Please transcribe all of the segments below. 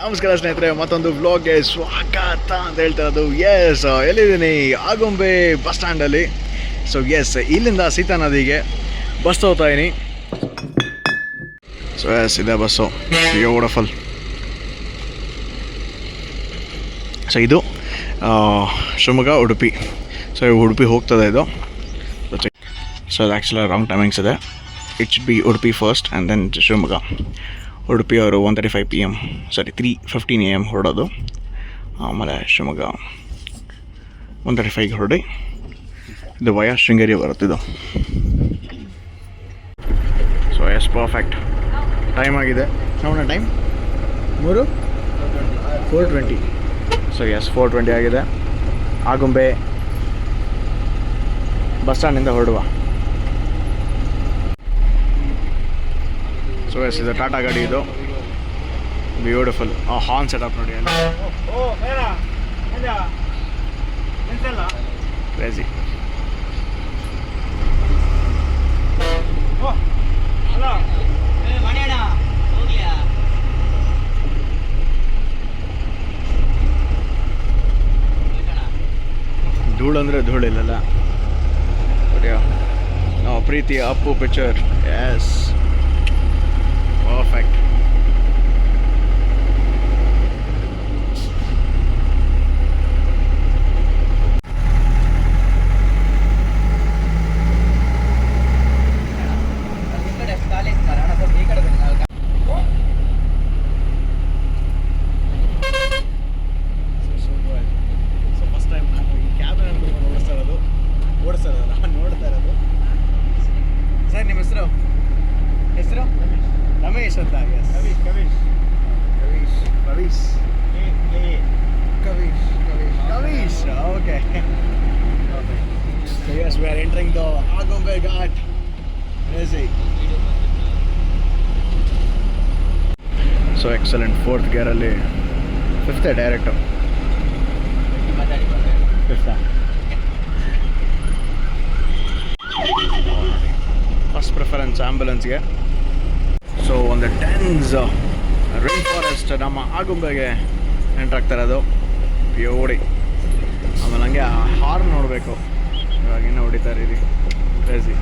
ನಮಸ್ಕಾರ ಸ್ನೇಹಿತರೆ, ಮತ್ತೊಂದು ವ್ಲಾಗ್ಗೆ ಸ್ವಾಗತ ಅಂತ ಹೇಳ್ತಾ ಇರೋದು. ಎಸ್, ಎಲ್ಲಿದ್ದೀನಿ? ಆಗುಂಬೆ ಬಸ್ ಸ್ಟ್ಯಾಂಡಲ್ಲಿ. ಸೊ ಎಸ್, ಇಲ್ಲಿಂದ ಸೀತಾ ನದಿಗೆ ಬಸ್ ತಗೋತಾ ಇದೀನಿ. ಸೊ ಎಸ್, ಇದೆ ಬಸ್ಸು, ಬ್ಯೂಟಿಫುಲ್. ಸೊ ಇದು ಶಿವಮೊಗ್ಗ ಉಡುಪಿ. ಸೊ ಉಡುಪಿ ಹೋಗ್ತದೆ ಇದು. ಸೊ ಅದು ಆ್ಯಕ್ಚುಲಿ ರಾಂಗ್ ಟೈಮಿಂಗ್ಸ್ ಇದೆ. It should be Udupi first and then Shivamogga. Udupi ಅವರು 1:35 PM, 3:15 AM ಹೊರಡೋದು. ಆಮೇಲೆ ಶಿವಮೊಗ್ಗ 1:35 ಹೊರಡಿ ಇದು ವಯಾ ಶೃಂಗೇರಿ ಬರುತ್ತಿದ್ದು. ಸೊ ಎಸ್, ಪರ್ಫೆಕ್ಟ್ ಟೈಮ್ ಆಗಿದೆ. ನೋಡೋಣ ಟೈಮ್ 4:20. ಸೊ ಎಸ್, 4:20 ಆಗಿದೆ. ಆಗುಂಬೆ ಬಸ್ ಸ್ಟ್ಯಾಂಡಿಂದ ಹೊರಡುವ. ಸೊ ಎಸ್, ಇದು ಟಾಟಾ ಗಾಡಿ, ಇದು ಬ್ಯೂಟಿಫುಲ್. ಹಾರ್ನ್ ಸೆಟಪ್ ನೋಡಿ ಅಲ್ಲಿ, ಕ್ರೇಜಿ. ಧೂಳು ಅಂದರೆ ಧೂಳಿಲ್ಲಲ್ಲ. ನಾವು ಪ್ರೀತಿಯ Appu picture. Yes, perfect. Sir, ನಿಮ್ಮ ಹೆಸರು? ರಮೇಶ್ ಅಂತ. Yes, Kavish. Okay. So yes, we are entering the Agumbe Ghat. Crazy. So excellent. 4th gear ಅಲ್ಲಿ 5th direct. 5th. First preference ಆ್ಯಂಬುಲೆನ್ಸ್ಗೆ. ಸೊ ಒಂದು ಟೆನ್ಸ್ ರೈನ್ ಫಾರೆಸ್ಟ್ ನಮ್ಮ ಆಗುಂಬೆಗೆ ಎಂಟ್ರಾಗ್ತಾ ಇರೋದು. ಪ್ಯೂಡಿ. ಆಮೇಲೆ ಹಂಗೆ ಹಾರ್ನ್ ನೋಡಬೇಕು. ಇವಾಗ ಇನ್ನೂ ಹೊಡಿತಾರೆ ಇಲ್ಲಿ. ಕ್ರೇಜಿ.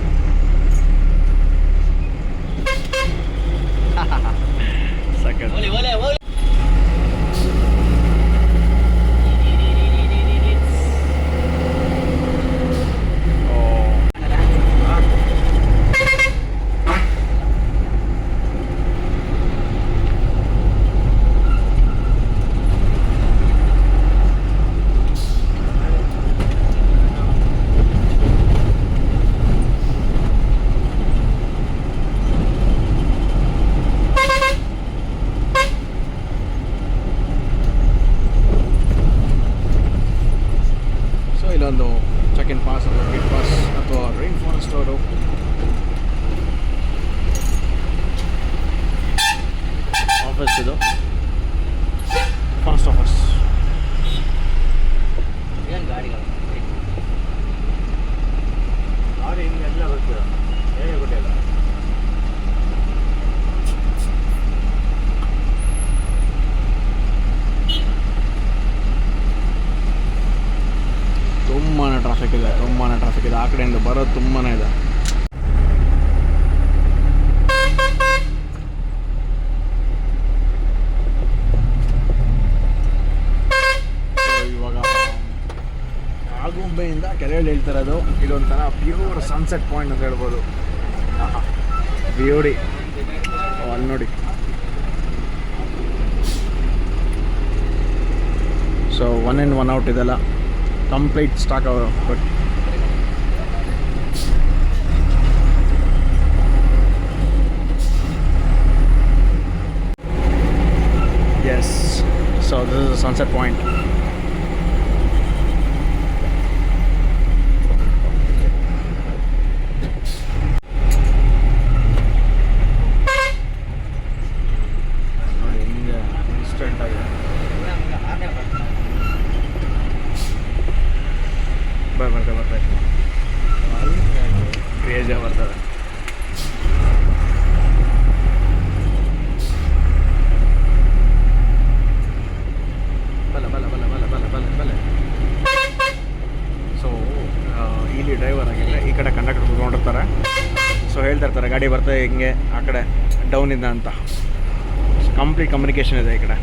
ಸಖತ್. ಇಲ್ಲೊಂದು ಚೆಕ್-ಇನ್ ಪಾಸ್ ಅಥವಾ ಗೇಟ್ ಪಾಸ್ ಅಥವಾ ರೈನ್ ಫಾರೆಸ್ಟ್ ಅವರು ಆಫೀಸ್, ಇದು ಫಾರೆಸ್ಟ್ ಆಫೀಸ್. ಏನು ಗಾಡಿಗಳು ಗಾಡಿ ಹಿಂಗೆಲ್ಲ ಬರ್ತೀರ, ಹೇಗೆ ಗೊತ್ತಿಲ್ಲ. ತುಂಬಾ ಟ್ರಾಫಿಕ್ ಇದೆ. ಆ ಕಡೆಯಿಂದ ಬರೋದು ತುಂಬಾ ಇದೆ. ಇವಾಗ ಆಗುಂಬೆಯಿಂದ ಕೆರೆಯಲ್ಲಿ ಹೇಳ್ತಿರೋದು ಇದೊಂಥರ ಪ್ಯೂರ್ ಸನ್ಸೆಟ್ ಪಾಯಿಂಟ್ ಅಂತ ಹೇಳ್ಬೋದು. ಬ್ಯೂಟಿ. ಅಲ್ಲಿ ನೋಡಿ. ಸೊ 1 in 1 out ಇದೆಲ್ಲ ಕಂಪ್ಲೀಟ್ ಸ್ಟಾಕ್ ಅವರು. But yes, so this is sunset point. ನೋಡಿ ಹಿಂಗೆ ಇನ್ಸ್ಟೆಂಟ್ ಆಗಿದೆ. ಬರ್ತದೆ ಕ್ರೇಜ್ ಬರ್ತದೆ. ಗಾಡಿ ಬರ್ತದೆ ಹಿಂಗೆ ಆ ಕಡೆ ಡೌನಿಂದ ಅಂತ. ಕಂಪ್ಲೀಟ್ ಕಮ್ಯುನಿಕೇಷನ್ ಇದೆ ಈ ಕಡೆ.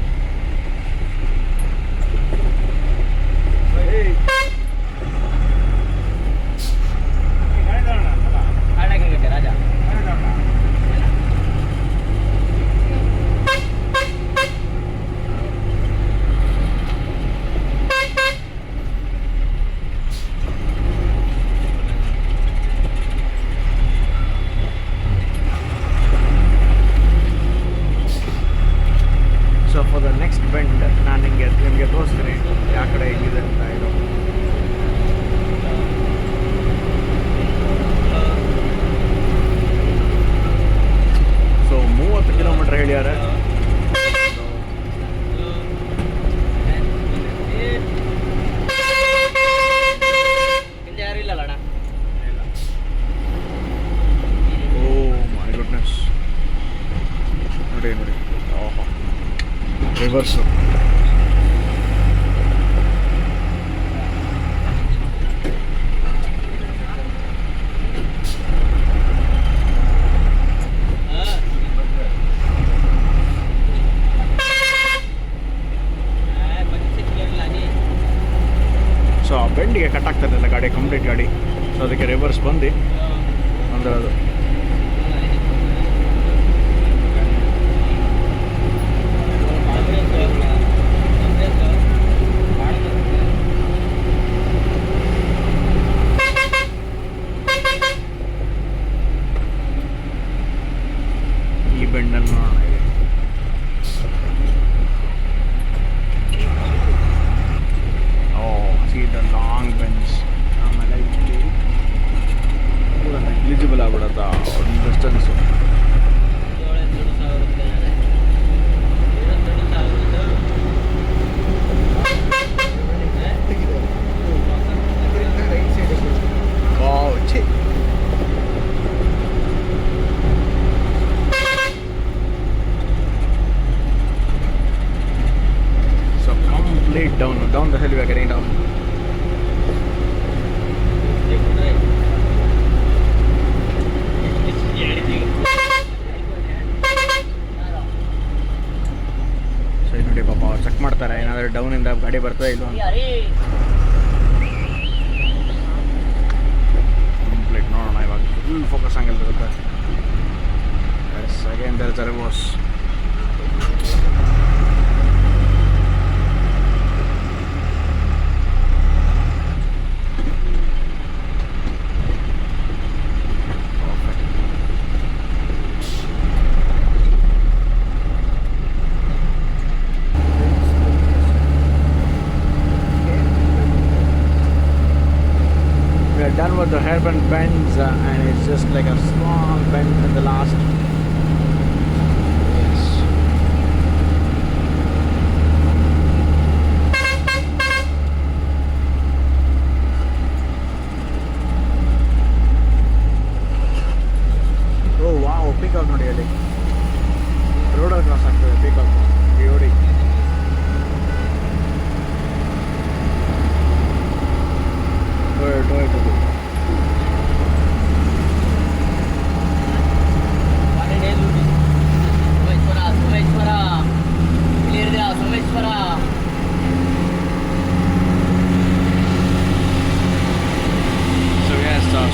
So for the next bend ನಾನು ನಿಮಗೆ ತೋರಿಸ್ತೀನಿ ಯಾವ ಕಡೆ ಹೆಂಗಿದೆ ಅಂತ. ಇದು ಸೊ 30 ಕಿಲೋಮೀಟರ್ ಹೇಳ್ಯಾರೆ. ಓ ಮೈ ಗುಡ್ನೆಸ್, ನೋಡಿ ನೋಡಿ, ಓಹೋ ರಿವರ್ಸು. ಸೊ ಆ ಬೆಂಡಿಗೆ ಕಟ್ ಆಗ್ತದಲ್ಲ ಗಾಡಿ, ಕಂಪ್ಲೀಟ್ ಗಾಡಿ. ಸೊ ಅದಕ್ಕೆ ರಿವರ್ಸ್ ಬಂದು ಅಂದ್ರೆ ಅದು ಈ ಬೆಂಡನ್ನು ನೋಡೋಣ. see the long bends. ಆಮೇಲೆ ಇಲ್ಲಿ ಪೂರ ನೆಗ್ಲಿಜಿಬಲ್ ಆಗ್ಬಿಡತ್ತಾ ಒಂದು distance. So complete down the hill we are getting down. So ಇದು ನೋಡಿ ಪಾಪ ಚೆಕ್ ಮಾಡ್ತಾರೆ ಏನಾದರೂ ಡೌನಿಂದ ಗಾಡಿ ಬರ್ತದೆ ಇಲ್ವಾ. ಕಂಪ್ಲೀಟ್ ನೋಡೋಣ ಇವಾಗ. ಫುಲ್ ಫೋಕಸ್ ಆಂಗಲ್ ಇರುತ್ತೆ. Yes again there is a reverse. Done with the hairpin bends and it's just like a small bend in the last. Yes. Oh wow, peacock ನೋಡಿ ಅಲ್ಲಿ ರೋಡ್ ಕ್ರಾಸ್ ಆಗ್ತದೆ peacock ನೋಡಿ.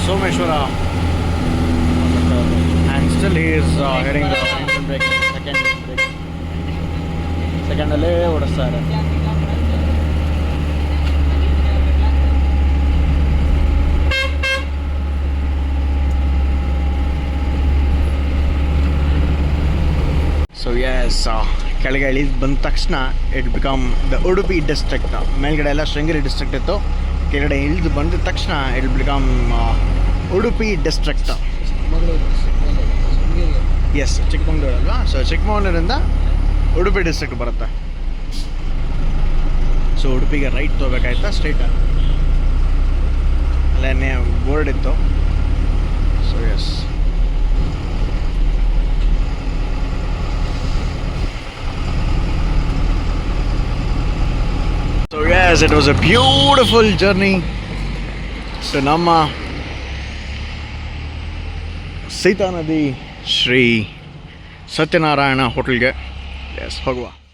Someshwara, and still he is heading the engine brake, second alley ಓಡಿಸ್ತಾರೆ. So yes ಕೆಳಗೆ ಇಳಿದು ಬಂದ ತಕ್ಷಣ it become the Udupi district. ಮೇಲ್ಗಡೆ ಎಲ್ಲ ಶೃಂಗೇರಿ ಡಿಸ್ಟ್ರಿಕ್ಟ್ ಇತ್ತು, ಕೆಳಗಡೆ ಇಳಿದು ಬಂದ ತಕ್ಷಣ it become Udupi district. Yes Chikkamagaluru ಅಲ್ವಾ. ಸೊ ಚಿಕ್ಕಮಗಳೂರಿಂದ ಉಡುಪಿ ಡಿಸ್ಟ್ರಿಕ್ಟ್ ಬರುತ್ತೆ. ಸೊ ಉಡುಪಿಗೆ ರೈಟ್ ತೊಗೋಬೇಕಾಯ್ತಾ ಸ್ಟ್ರೈಟ್ ಅಲ್ಲೇ ಬೋರ್ಡ್ ಇತ್ತು. So yes So yes, it was a beautiful journey to ನಮ್ಮ ಸೀತಾ ನದಿ ಶ್ರೀ ಸತ್ಯನಾರಾಯಣ ಹೋಟೆಲ್ಗೆ ಎಸ್ ಹೋಗುವ.